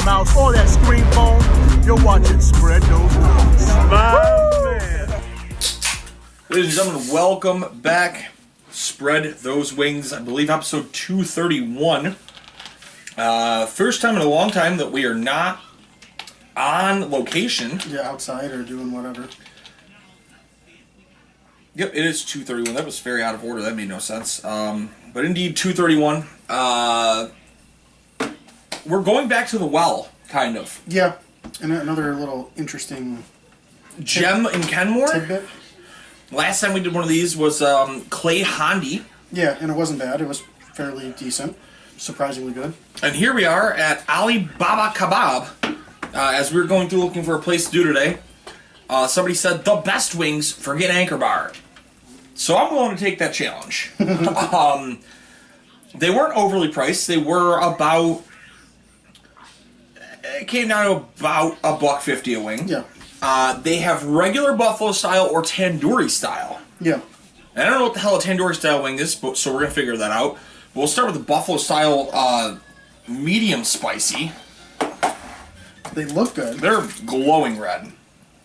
mouse, or that screen phone, you're watching Spread Those Wings. My man. Ladies and gentlemen, welcome back. Spread Those Wings, I believe episode 231. First time in a long time that we are not on location. Yeah, outside or doing whatever. Yep, it is 231. That was very out of order. That made no sense. But indeed, 231. We're going back to the well, kind of. Yeah, and another little interesting Gem in Kenmore. tidbit. Last time we did one of these was Clay Hondi. Yeah, and it wasn't bad. It was fairly decent. Surprisingly good. And here we are at Alibaba Kebab. As we were going through looking for a place to do today, somebody said, the best wings, forget Anchor Bar. So I'm willing to take that challenge. They weren't overly priced. They were about... It came down to about $1.50 a wing. Yeah. They have regular buffalo style or tandoori style. Yeah. And I don't know what the hell a tandoori style wing is, but, so we're going to figure that out. We'll start with the buffalo style medium spicy. They look good. They're glowing red.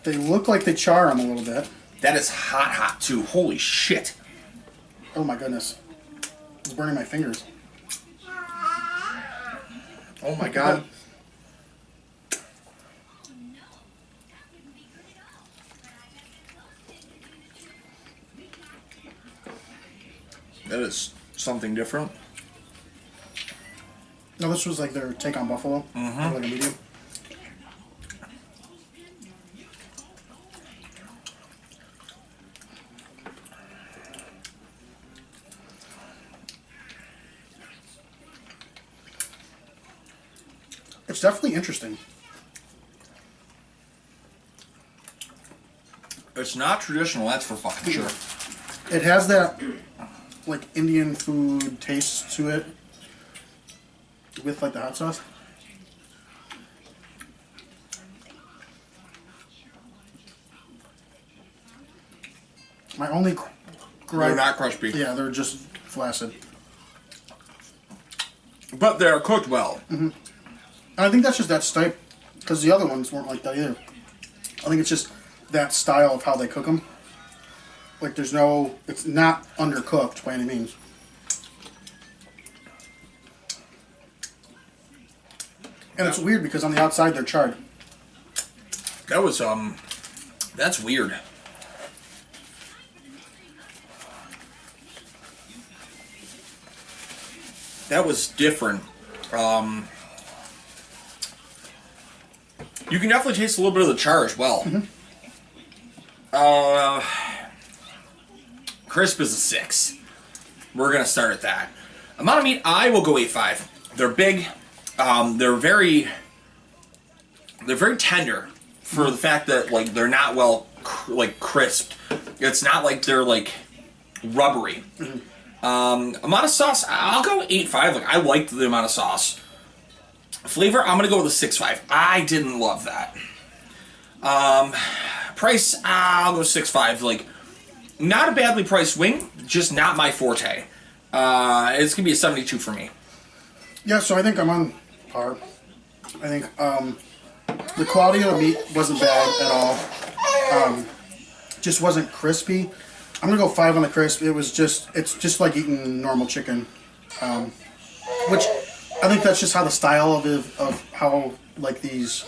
They look like they char them a little bit. That is hot too. Holy shit. Oh my goodness. It's burning my fingers. Oh my god. That is something different. No, this was like their take on buffalo. Mm-hmm. Like a medium. It's definitely interesting. It's not traditional, that's for fucking sure. It has that like Indian food taste to it with like the hot sauce. My only They're not crispy. Yeah, they're just flaccid. But they're cooked well. Mm-hmm. And I think that's just that style, because the other ones weren't like that either. I think it's just that style of how they cook them. Like there's no, it's not undercooked by any means. And it's weird because on the outside they're charred. That was, that's weird. That was different. You can definitely taste a little bit of the char as well. Mm-hmm. Crisp is a 6. We're gonna start at that. Amount of meat, I will go 8.5. They're big. They're very tender for the fact that like they're not well crisped. It's not like they're like rubbery. Mm-hmm. Amount of sauce, I'll go 8.5. Like I liked the amount of sauce. Flavor, I'm gonna go with a 6.5. I didn't love that. Price, I'll go 6.5. Like, not a badly priced wing, just not my forte. It's gonna be a 72 for me. Yeah, so I think I'm on par. I think the quality of the meat wasn't bad at all. Just wasn't crispy. I'm gonna go 5 on the crisp. It's just like eating normal chicken, which I think that's just how the style of how like these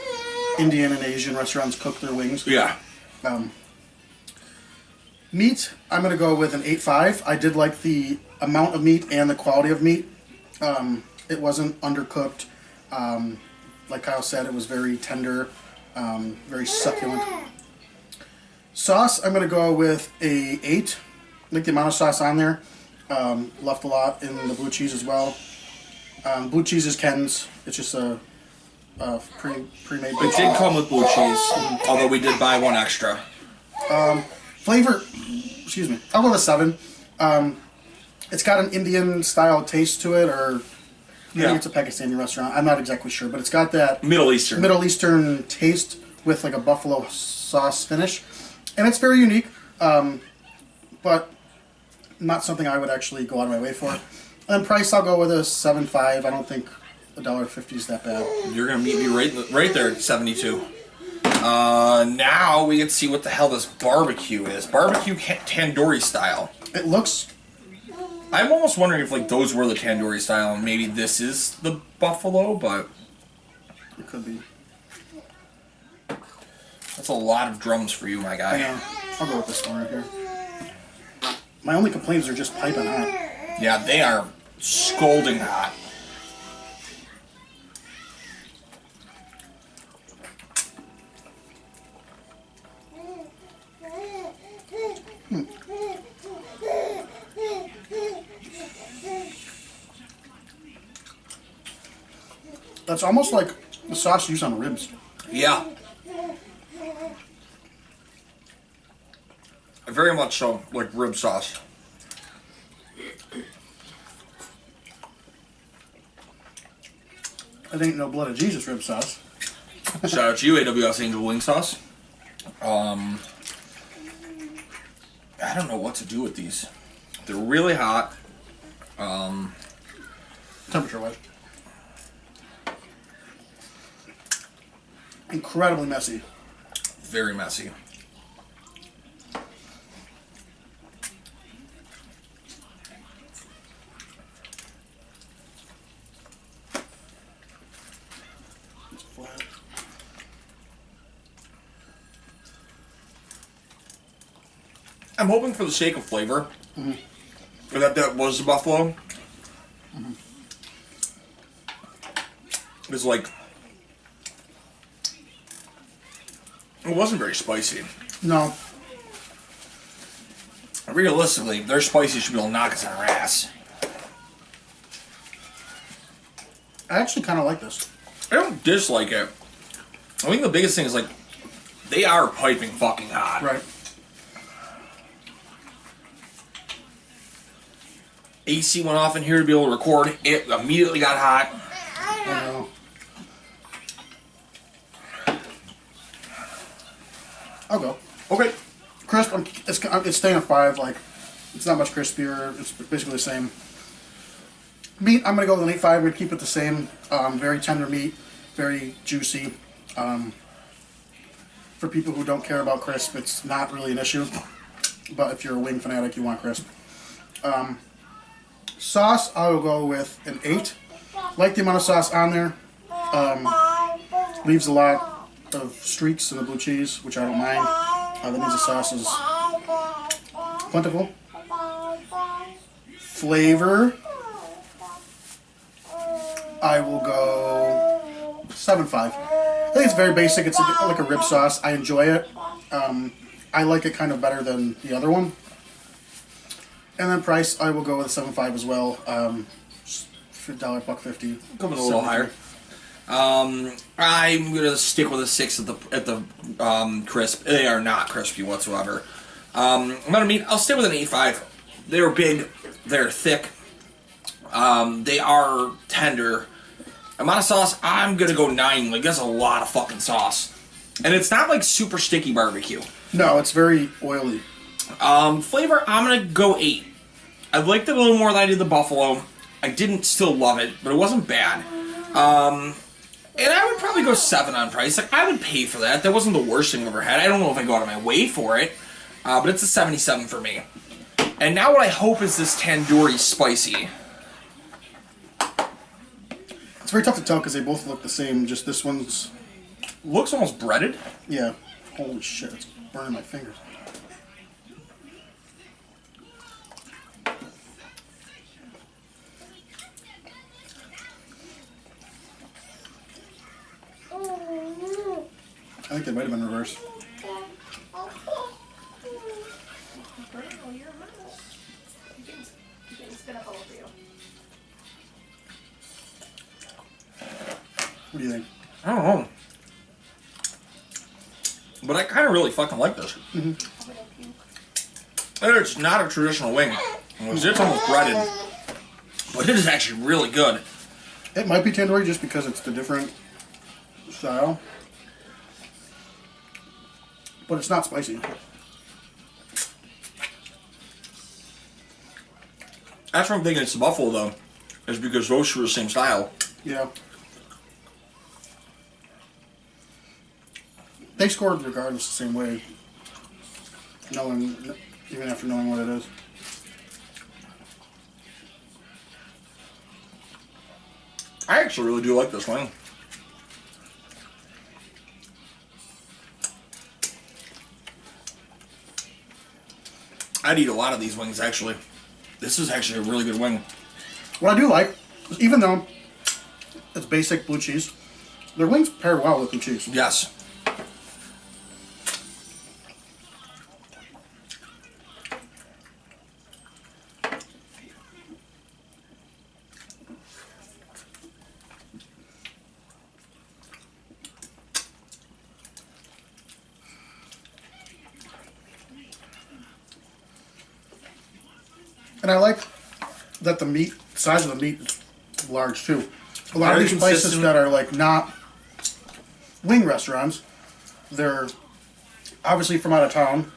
Indian and Asian restaurants cook their wings. Yeah. Meat, I'm gonna go with an 8.5. I did like the amount of meat and the quality of meat. It wasn't undercooked. Like Kyle said, it was very tender, very succulent. Sauce, I'm going to go with a 8. I like the amount of sauce on there. Left a lot in the blue cheese as well. Blue cheese is Ken's. It's just a pre-made. It did come with blue cheese, although we did buy one extra. Flavor, excuse me, I'll go with a 7. It's got an Indian style taste to it, or maybe it's a Pakistani restaurant. I'm not exactly sure, but it's got that Middle Eastern taste with like a buffalo sauce finish, and it's very unique. But not something I would actually go out of my way for. And price, I'll go with a 7.5. I don't think $1.50 is that bad. You're gonna meet me right there at 72. Now we get to see what the hell this barbecue is. Barbecue tandoori style. It looks. I'm almost wondering if like those were the tandoori style and maybe this is the buffalo, but It could be. that's a lot of drums for you, my guy. I know. I'll go with this one right here. My only complaints are just piping hot. Yeah, they are scalding hot. That's almost like the sauce used on ribs. Yeah. Very much so, like rib sauce. It ain't no blood of Jesus rib sauce. Shout out to you, AWS Angel Wing Sauce. I don't know what to do with these. They're really hot. Temperature-wise. Incredibly messy. Very messy. It's flat. I'm hoping for the sake of flavor that was the buffalo. It's like it wasn't very spicy. No. Realistically, their spicy should be able to knock us on our ass. I actually kind of like this. I don't dislike it. I think the biggest thing is like they are piping fucking hot. Right. AC went off in here to be able to record. It immediately got hot. I know. I'll go. Okay. Crisp, it's staying at 5. Like, it's not much crispier. It's basically the same. Meat, I'm going to go with an 8.5. We're going to keep it the same. Very tender meat. Very juicy. For people who don't care about crisp, it's not really an issue. But if you're a wing fanatic, you want crisp. Sauce, I will go with an 8. Like the amount of sauce on there. Leaves a lot of streaks in the blue cheese, which I don't mind. That means the sauce is plentiful. Flavor, I will go 7.5. I think it's very basic. It's like a rib sauce. I enjoy it. I like it kind of better than the other one. And then price, I will go with a 7.5 as well. $1.50. Coming a little higher. I'm gonna stick with a 6 at the crisp. They are not crispy whatsoever. I'll stay with an 8.5. They're big. They're thick. They are tender. Amount of sauce, I'm gonna go 9. Like that's a lot of fucking sauce, and it's not like super sticky barbecue. No, it's very oily. Flavor, I'm gonna go 8. I liked it a little more than I did the buffalo. I didn't still love it, but it wasn't bad. And I would probably go 7 on price. Like I would pay for that. That wasn't the worst thing I've ever had. I don't know if I go out of my way for it, but it's a 77 for me. And now what I hope is this tandoori spicy. It's very tough to tell because they both look the same. Just this one's, Looks almost breaded. yeah. Holy shit, it's burning my fingers. I think they might have been reversed. What do you think? I don't know. But I kind of really fucking like this. And it's not a traditional wing. It's almost breaded. But it is actually really good. It might be tandoori just because it's the different style. But it's not spicy. That's what I'm thinking it's the buffalo, though. Is because those two are the same style. Yeah. They scored regardless the same way, even after knowing what it is. I actually really do like this wing. I'd eat a lot of these wings, actually. This is actually a really good wing. What I do like, is even though it's basic blue cheese, their wings pair well with blue cheese. Yes. And I like that the size of the meat is large too. A lot of these places that are like not wing restaurants, they're obviously from out of town.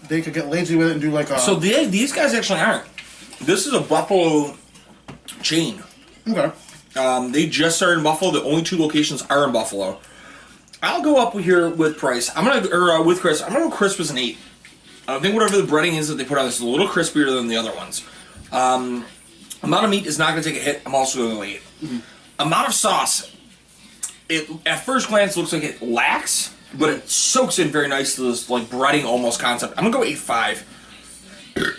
They could get lazy with it and do like a... So these guys actually aren't. This is a Buffalo chain. Okay. They just started in Buffalo. The only 2 locations are in Buffalo. I'll go up here with Price. With Chris. I'm gonna go crisp as an 8. I think whatever the breading is that they put on this is a little crispier than the other ones. Amount of meat is not going to take a hit. I'm also going to go 8. Mm-hmm. Amount of sauce. It at first glance looks like it lacks, but it soaks in very nicely to this like breading almost concept. I'm going to go 8.5.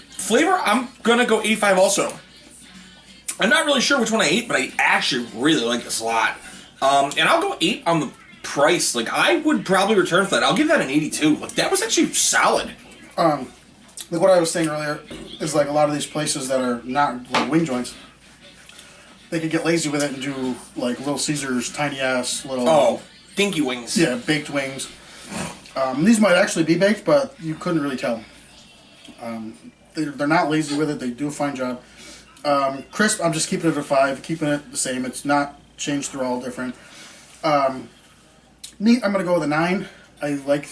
Flavor, I'm going to go 8.5 also. I'm not really sure which one I ate, but I actually really like this a lot. And I'll go 8 on the price. Like, I would probably return for that. I'll give that an 82. Like, that was actually solid. Like what I was saying earlier is like a lot of these places that are not like wing joints, they could get lazy with it and do like Little Caesars, tiny ass little... Oh, dinky wings. Yeah, baked wings. These might actually be baked, but you couldn't really tell. They're not lazy with it. They do a fine job. Crisp, I'm just keeping it at a 5, keeping it the same. It's not changed. They're all different. Meat, I'm going to go with a 9. I like...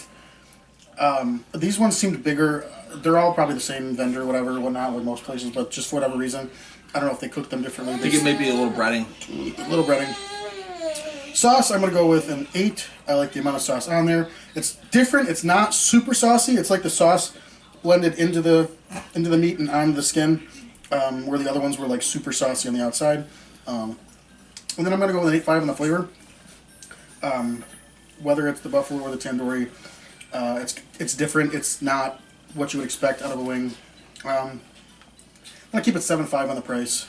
these ones seemed bigger. They're all probably the same vendor, whatever, whatnot, with most places, but just for whatever reason, I don't know if they cook them differently. I think it may be a little breading. A little breading. Sauce, I'm going to go with an 8. I like the amount of sauce on there. It's different. It's not super saucy. It's like the sauce blended into the meat and on the skin, where the other ones were like super saucy on the outside. And then I'm going to go with an 8.5 on the flavor. Whether it's the buffalo or the tandoori, it's different. It's not what you would expect out of a wing. I'm going to keep it 7.5 on the price.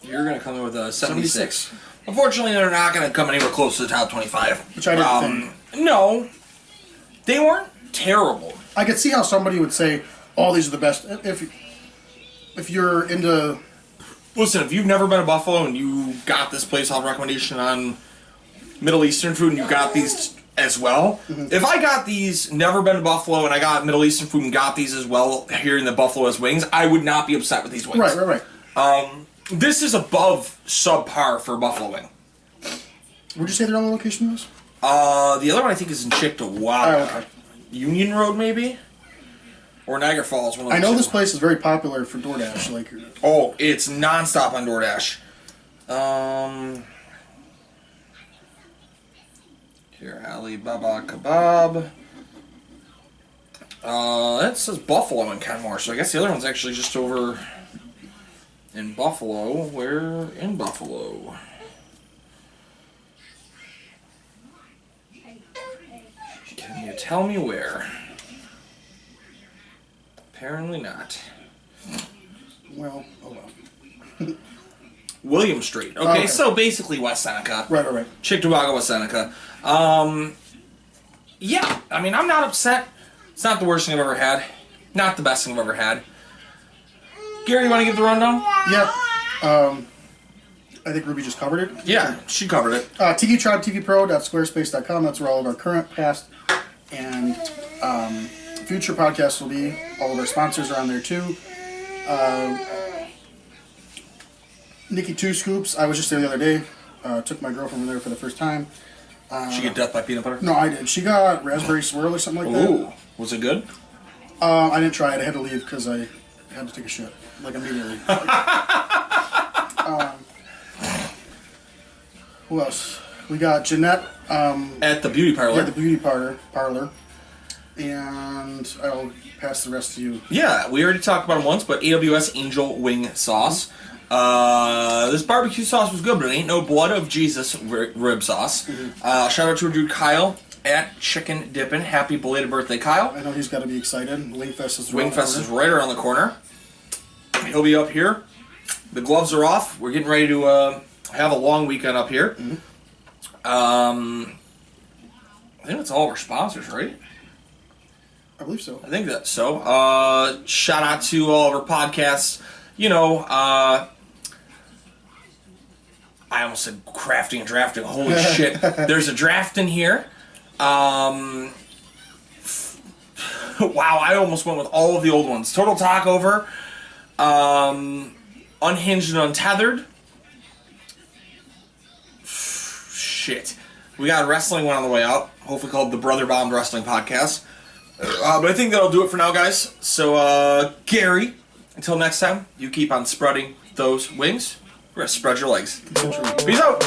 You're going to come in with a 76. Unfortunately, they're not going to come anywhere close to the top 25. Which I didn't think. No. They weren't terrible. I could see how somebody would say, oh, these are the best. If you're into... Listen, if you've never been to Buffalo and you got this place off recommendation on Middle Eastern food and you got these as well, if I got these, never been to Buffalo, and I got Middle Eastern food and got these as well here in the Buffalo as wings, I would not be upset with these wings. Right. This is above subpar for a Buffalo wing. Would you say their other location was? The other one I think is in Chickawaga. Oh, okay. Union Road, maybe? Or Niagara Falls. One of I know two. this place is very popular for DoorDash. Like, oh, it's nonstop on DoorDash. Here, Alibaba Kebab. That says Buffalo in Kenmore, so I guess the other one's actually just over in Buffalo. Where in Buffalo? Can you tell me where? Apparently not. well, oh well. William Street. Okay, so basically West Seneca. Right. Chickawaga, West Seneca. Yeah, I mean, I'm not upset. It's not the worst thing I've ever had. Not the best thing I've ever had. Gary, you want to give the rundown? Yep. I think Ruby just covered it. Yeah, she covered it. TikiTribeTVPro.squarespace.com. That's where all of our current, past, and future podcasts will be. All of our sponsors are on there too. Nikki Two Scoops. I was just there the other day. Took my girlfriend there for the first time. She get death by peanut butter? No, I did. She got raspberry swirl or something like that. Ooh, was it good? I didn't try it. I had to leave because I had to take a shit like immediately. Who else? We got Jeanette. At the beauty parlor. Yeah, the beauty parlor. And I'll pass the rest to you. Yeah, we already talked about it once, but AWS Angel Wing Sauce. This barbecue sauce was good, but it ain't no blood of Jesus rib sauce. Shout out to our dude Kyle at Chicken Dippin'. Happy belated birthday, Kyle. I know he's got to be excited. Wingfest is right around the corner. He'll be up here. The gloves are off. We're getting ready to have a long weekend up here. I think that's all of our sponsors, right? I believe so. I think that's so. Shout out to all of our podcasts. You know, I almost said crafting and drafting. Holy shit. There's a draft in here. Wow, I almost went with all of the old ones. Total Talkover, Unhinged and Untethered. Shit. We got a wrestling one on the way out, hopefully called the Brother Bombed Wrestling Podcast. But I think that'll do it for now, guys. So, Gary, until next time, you keep on spreading those wings. We're going to spread your legs. Peace out.